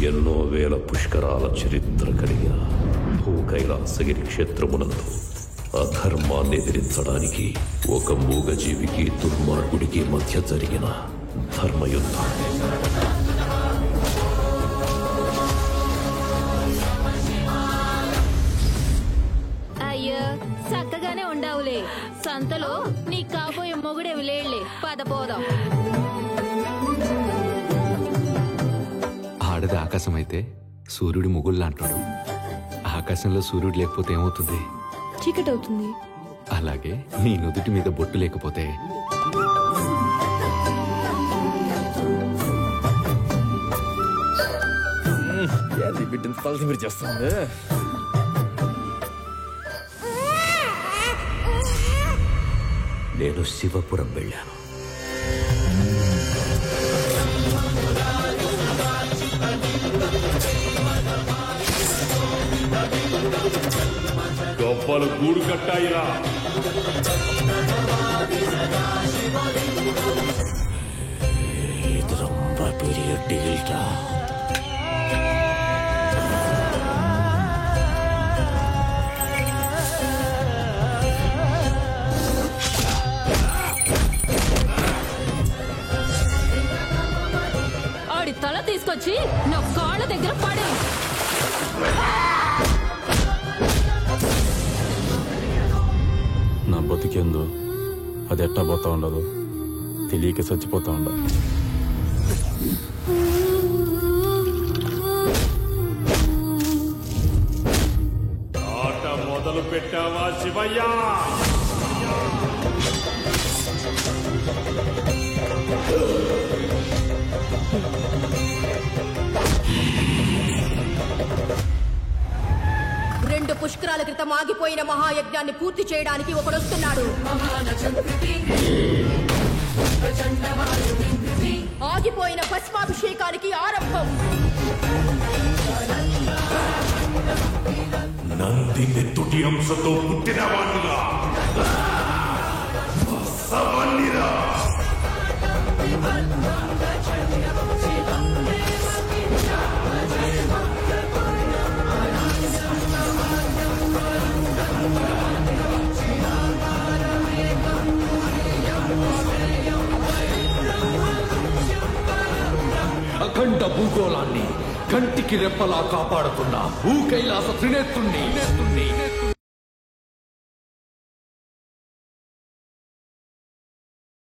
ఎన్నో వేల పుష్కరాల చరిత్ర కలిగిన భూకైలాసగిరి క్షేత్రమునందు అధర్మాన్ని ఎదిరించడానికి ఒక మూగజీవికి దుర్మార్గుడికి మధ్య జరిగిన ధర్మయుద్ధం. అయ్యో చక్కగానే ఉండవులే, సంతలో నీ కాబోయే మొగుడేవి లేళ్లే, పదపోదాం. ఆడది ఆకాశం అయితే సూర్యుడి ముగుళ్ళంటాడు. ఆకాశంలో సూర్యుడు లేకపోతే ఏమవుతుంది? చీకటి అవుతుంది. అలాగే నీ నుదుటి మీద బొట్టు లేకపోతే బిడ్డను తలసి మీరు చేస్తుంది. నేను శివపురం వెళ్ళాను. గొప్పలు గూడు కట్టాయిరా. ఇది రొంబ పెరియ డీల్రా. ఆడి తల తీసుకొచ్చి నా కాళ్ళ దగ్గర పడే. నా బతికేందో అది ఎట్టా పోతా ఉండదు, తెలియక చచ్చిపోతా ఉండదు. ఆట మొదలు పెట్టావా శివయ్య? రెండు పుష్కరాల క్రితం ఆగిపోయిన మహాయజ్ఞాన్ని పూర్తి చేయడానికి ఒకడొస్తున్నాడు. ఆగిపోయిన భస్మాభిషేకానికి ఆరంభం. నందిని తుటి అంశతో పుట్టిన వాడిగా అఖండ భూగోళాన్ని కంటికి రెప్పలా కాపాడుతున్న భూకైలాస త్రినేత్రుణ్ణి